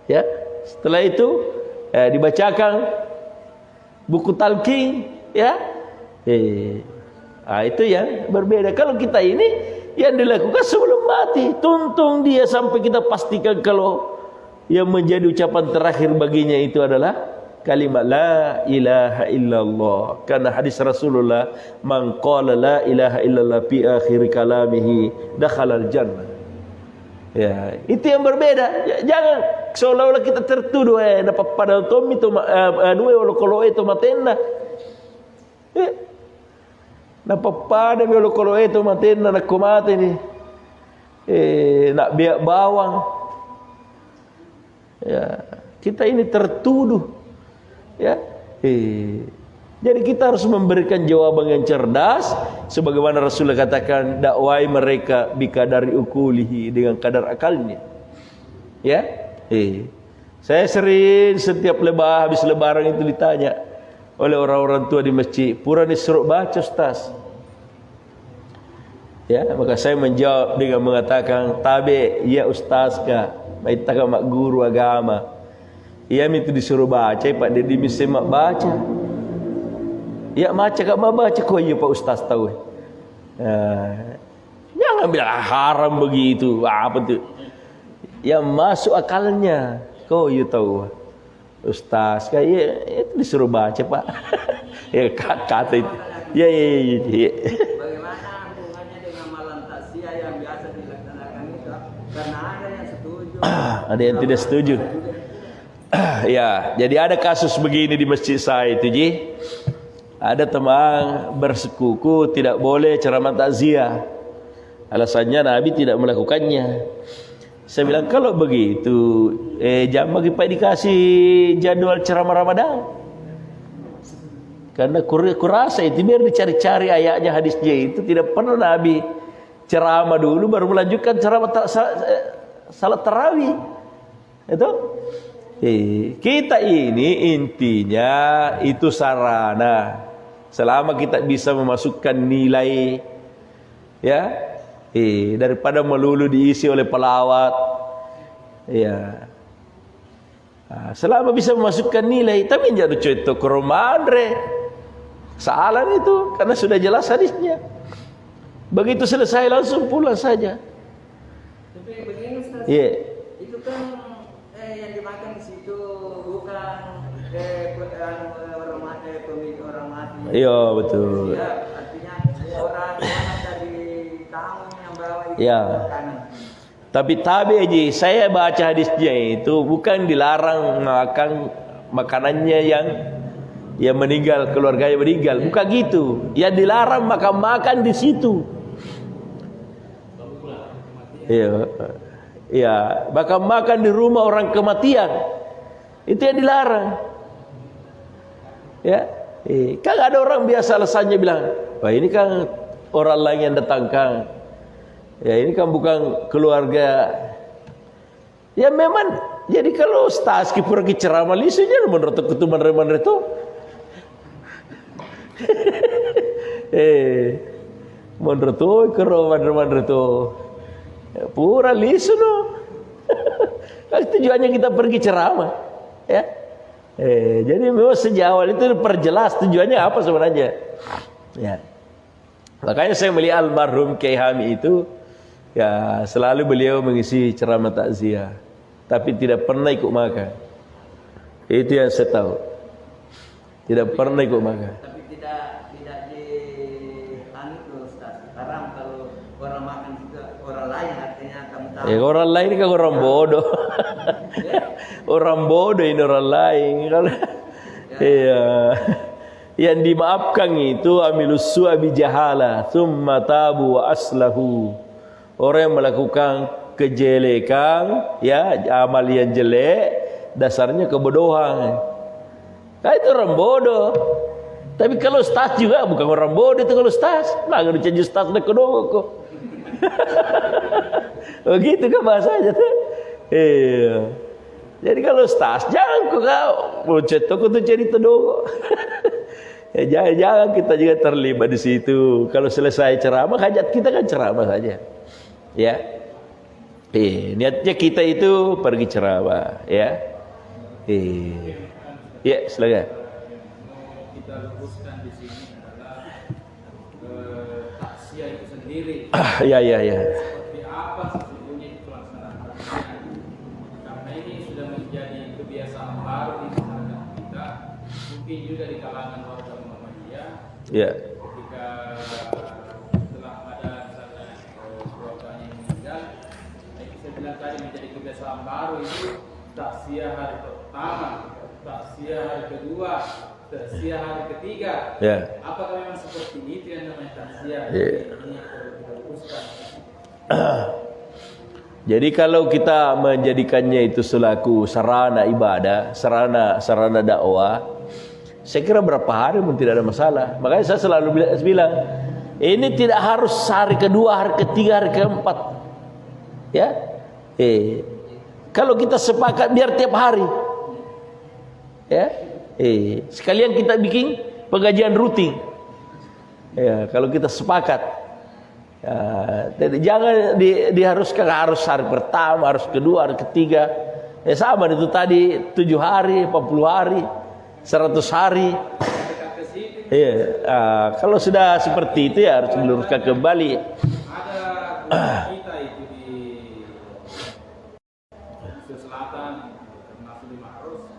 Ya, setelah itu dibacakan buku talqin, ya. Itu ya berbeda. Kalau kita ini yang dilakukan sebelum mati, tuntung dia sampai kita pastikan kalau yang menjadi ucapan terakhir baginya itu adalah kalimat la ilaha illallah. Karena hadis Rasulullah, man qala la ilaha illallah fi akhir kalamihi dakhalal jannah. Ya, itu yang berbeda. Jangan seolah-olah kita tertuduh dapat pada tomi to dua kalau itu matenda. Dapat pada kalau itu matenda nak mati ni. Nak biak bawang. Ya, kita ini tertuduh. Ya. Jadi kita harus memberikan jawaban yang cerdas, sebagaimana Rasulullah katakan, dakwai mereka bikadari ukulihi, dengan kadar akalnya. Ya, saya sering setiap habis lebaran itu ditanya oleh orang-orang tua di masjid, pura disuruh baca Ustaz. Ya, maka saya menjawab dengan mengatakan, tabe ya Ustaz ka, maitaka mak guru agama. Ia itu disuruh baca, Pak Dedi mesti mak baca. Ya macam kat baca kau ya Pak Ustaz tahu. Jangan bilang haram begitu. Apa tu? Yang masuk akalnya kau ya tahu. Ustaz kayak itu disuruh baca Pak. Ya kata itu. Ya. Bagaimana hubungannya dengan malam takziah yang biasa dilaksanakan itu? Karena ada yang setuju. Ada yang tidak setuju. Ya, jadi ada kasus begini di masjid saya itu, Ji. Ada teman bersekuku tidak boleh ceramah takziah. Alasannya Nabi tidak melakukannya. Saya bilang kalau begitu, jangan bagi Pak dikasih jadwal ceramah Ramadan. Karena kurasa itu biar dicari-cari ayatnya hadisnya itu tidak pernah Nabi ceramah dulu baru melanjutkan ceramah salat tarawih. Itu kita ini intinya itu sarana. Selama kita bisa memasukkan nilai, ya, daripada melulu diisi oleh pelawat, ya. Selama bisa memasukkan nilai, tapi jangan contoh ke Romadre, salah itu, karena sudah jelas hadisnya. Begitu selesai langsung pulang saja. Tapi begini Ustaz, itu kan yang dimakan di situ bukan pemilik orang mati. Iya betul. Ya, artinya orang dari tamu yang bawa itu makanan. Tapi Aji, saya baca hadisnya itu bukan dilarang makan makanannya yang meninggal, keluarganya meninggal, bukan gitu. Yang dilarang makan di situ. Iya, makan di rumah orang kematian. Itu yang dilarang. Ya, kan ada orang biasa alasannya bilang, wah ini kan orang lain yang datangkan. Ya ini kan bukan keluarga. Ya memang. Jadi kalau Ustaz pergi ceramah lisunya menurut ketuman reman itu. Menurut keroman itu. Pura lisu no. Kan tujuannya kita pergi ceramah. Ya. Jadi memang sejak awal itu perjelas tujuannya apa sebenarnya. Ya. Makanya saya melihat almarhum Kiai Hami itu, ya selalu beliau mengisi ceramah takziah, tapi tidak pernah ikut makan. Itu yang saya tahu. Tidak pernah ikut makan. Tapi tidak di Ustaz. Haram kalau orang makan juga orang lain, artinya kamu tahu. Ya orang lain kan orang bodoh. Orang bodoh ini orang lain. Iya. Yang dimaafkan itu amilus su'abi jahala, tsumma tabu wa aslahu. Orang yang melakukan kejelekan, ya amal yang jelek, dasarnya kebodohan. Nah, itu orang bodoh. Tapi kalau Ustaz juga bukan orang bodoh itu kalau Ustaz. Nggak dicaji Ustaz nak kedua kok. Begitu kan bahasanya tuh. Iya. Jadi kalau Ustaz jangan kau mau cetok untuk jadi tedogo. Ya, jangan kita juga terlibat di situ. Kalau selesai ceramah, hajat kita kan ceramah saja. Ya. Niatnya kita itu pergi ceramah, ya. Ya, silakan. Kita luruskan di sini adalah takziah itu sendiri. Ya. Seperti apa sesungguhnya itu pelaksanaannya? Karena ini sudah menjadi kebiasaan baru di masyarakat kita, mungkin juga di kalangan warga Muhammadiyah. Ya. Ketika setelah ada misalnya keluarganya yang meninggal, itu saya bilang baru itu taksiyah hari pertama, taksiyah hari kedua, taksiyah hari ketiga. Ya. Apakah memang seperti itu yang namanya taksiyah? Ya. Ini perlu kita luruskan. Jadi kalau kita menjadikannya itu selaku sarana ibadah, sarana dakwah, saya kira berapa hari pun tidak ada masalah. Makanya saya selalu bilang, ini tidak harus hari kedua, hari ketiga, hari keempat. Ya, kalau kita sepakat biar tiap hari, ya, sekalian kita bikin pengajian rutin. Ya, kalau kita sepakat. Ya, jangan diharuskan harus hari pertama, harus kedua, hari ketiga. Ya sama itu tadi 7 hari, 40 hari, 100 hari. Ya, kalau sudah seperti itu ya harus diluruskan kembali. Ada kita itu di selatan termasuk di Maros.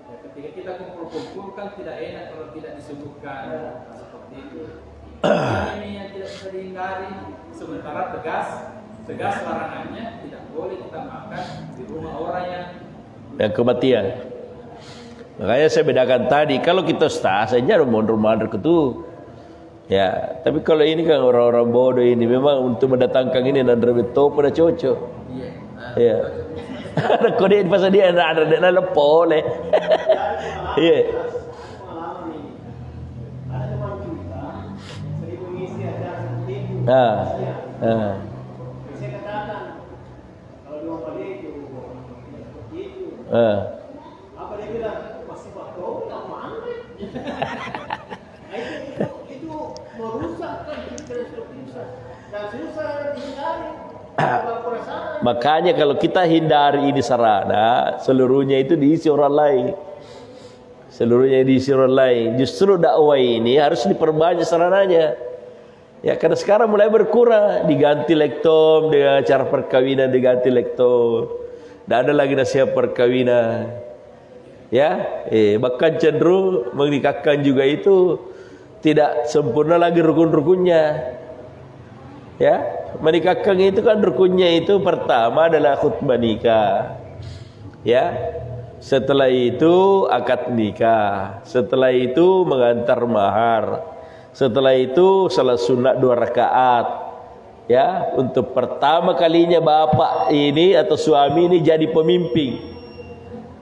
Ya, ketika kita kumpul-kumpul kan tidak enak kalau tidak disebutkan seperti itu. Ini yang tidak bisa dihindari. Sementara tegas larangannya tidak boleh kita makan di rumah orang yang kematian. Makanya saya bedakan tadi, kalau kita ustaz saja rumah itu. Ya, tapi kalau ini kan orang-orang bodoh ini memang untuk mendatangkan ini dan betul pada cocok. Iya. Ya. Ada kode di pasal dia ada lepole. Iya. Saya katakan kalau dua kali itu seperti itu. Apa dia bilang masih waktu tak mana? Itu merusak kan kita dan susah dihindari. Makanya kalau kita hindari ini sarana, seluruhnya itu diisi orang lain. Seluruhnya diisi orang lain. Justru dakwah ini harus diperbanyak sarananya. Ya, karena sekarang mulai berkurang, diganti lektom dengan cara perkawinan, diganti lektom. Tidak ada lagi nasihat perkawinan. Ya, bahkan cenderung menikahkan juga itu tidak sempurna lagi rukun-rukunnya. Ya, menikahkan itu kan rukunnya itu pertama adalah khutbah nikah. Ya, setelah itu akad nikah, setelah itu mengantar mahar. Setelah itu salat sunat 2 rakaat. Ya, untuk pertama kalinya bapak ini atau suami ini jadi pemimpin.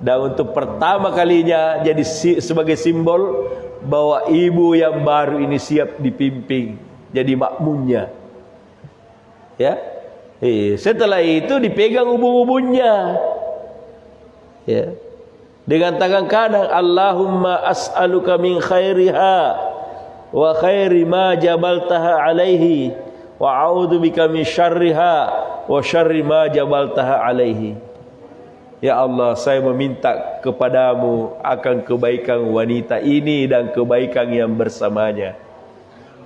Dan untuk pertama kalinya jadi sebagai simbol bahwa ibu yang baru ini siap dipimpin jadi makmumnya. Ya. Setelah itu dipegang ubun-ubunnya. Ya. Dengan tangan kanan, Allahumma as'aluka min khairiha wa khairi ma jabaltaha alaihi wa a'udzu bika min syarriha wa syarri ma jabaltaha alaihi. Ya Allah, saya meminta kepadamu akan kebaikan wanita ini dan kebaikan yang bersamanya.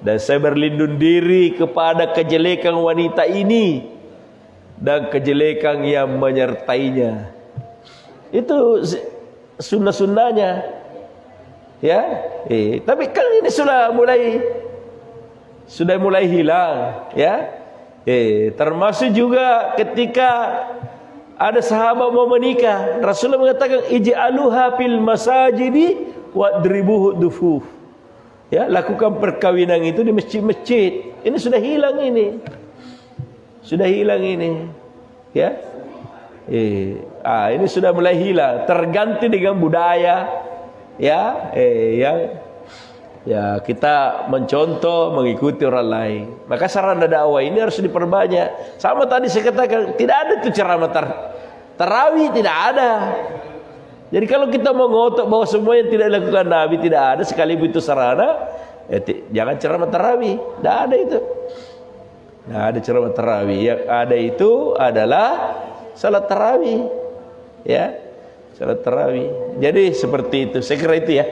Dan saya berlindung diri kepada kejelekan wanita ini dan kejelekan yang menyertainya. Itu sunnah-sunnahnya. Ya, tapi kan ini sudah mulai hilang, ya. Termasuk juga ketika ada sahabat mau menikah, Rasulullah mengatakan ij'aluha fil masajidi wadribuhu dufuf. Ya, lakukan perkawinan itu di masjid-masjid. Ini sudah hilang ini. Sudah hilang ini. Ya. Ini sudah mulai hilang, terganti dengan budaya. Ya, ya kita mencontoh, mengikuti orang lain. Maka sarana dakwah ini harus diperbanyak. Sama tadi saya katakan, tidak ada itu ceramah tarawih, tidak ada. Jadi kalau kita mau ngotot bahwa semua yang tidak dilakukan Nabi tidak ada, sekalipun itu sarana, jangan ceramah tarawih. Tidak ada itu. Tidak ada ceramah tarawih. Yang ada itu adalah salat tarawih. Ya. Salat tarawih. Jadi seperti itu. Saya kira itu ya.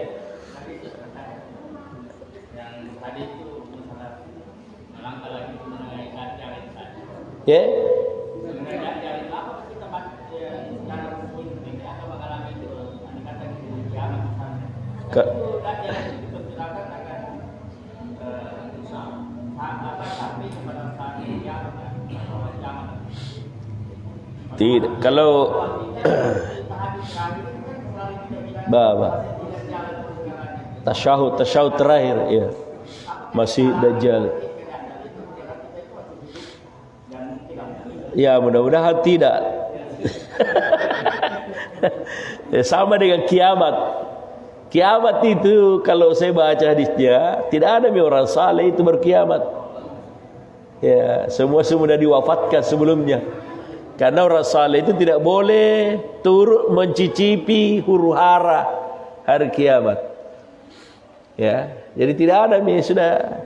yang tadi itu misalnya melangkah lagi mengenai jalan tadi. Ya. Mengenai jalan apa kita bahas secara umum ini atau bakalan itu kata gitu jalan misalnya. Itu jalan itu diperkirakan akan sampai kepada saat ini jalan. Tidak. Kalau tasyahud terakhir ya. Masih Dajjal. Ya, mudah-mudahan tidak. Ya, sama dengan kiamat. Kiamat itu kalau saya baca hadisnya, tidak ada orang saleh itu berkiamat. Ya, semua sudah diwafatkan sebelumnya. Karena orang saleh itu tidak boleh turut mencicipi huru-hara hari kiamat. Ya, jadi tidak ada sudah.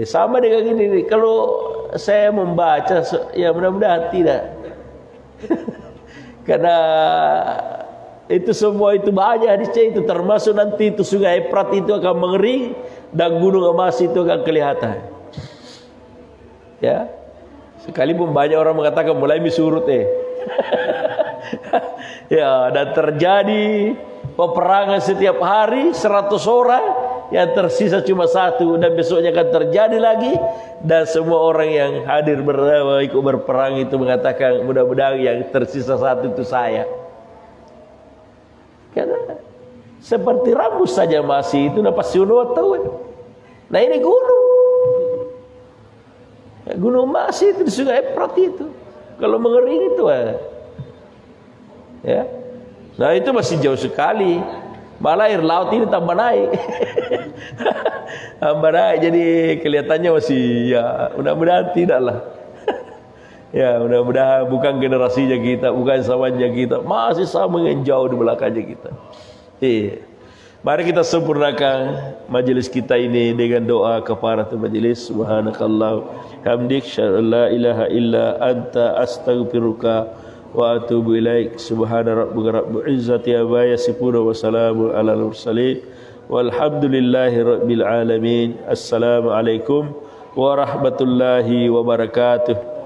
Sama dengan ini. Kalau saya membaca, ya mudah-mudahan tidak. Karena itu semua itu banyak hadisnya itu, termasuk nanti itu sungai Efrat itu akan mengering dan gunung emas itu akan kelihatan. Ya, sekalipun banyak orang mengatakan mulai surut ya, dan terjadi peperangan setiap hari 100 orang, yang tersisa cuma 1, dan besoknya akan terjadi lagi, dan semua orang yang hadir ikut berperang itu mengatakan mudah-mudahan yang tersisa 1 itu saya. Karena seperti rambut saja masih itu pasti tahu. Nah ini gunung masih itu di sungai Efrat itu. Kalau mengering itu ya. Nah itu masih jauh sekali. Malah air laut ini tambah naik. Tambah naik, jadi kelihatannya masih ya, mudah-mudahan tidaklah. Ya, mudah-mudahan bukan generasinya kita, bukan zamannya kita, masih sama yang jauh di belakangnya kita. Mari kita sempurnakan majelis kita ini dengan doa kafaratul majelis. Subhanakallah hamdik, syada la ilaha illa anta, astaghfiruka wa atubu ilaik. Subhana rabbika rabbil izzati amma yasifun wa salamun alal mursalin walhamdulillahi rabbil alamin. Assalamualaikum warahmatullahi wabarakatuh.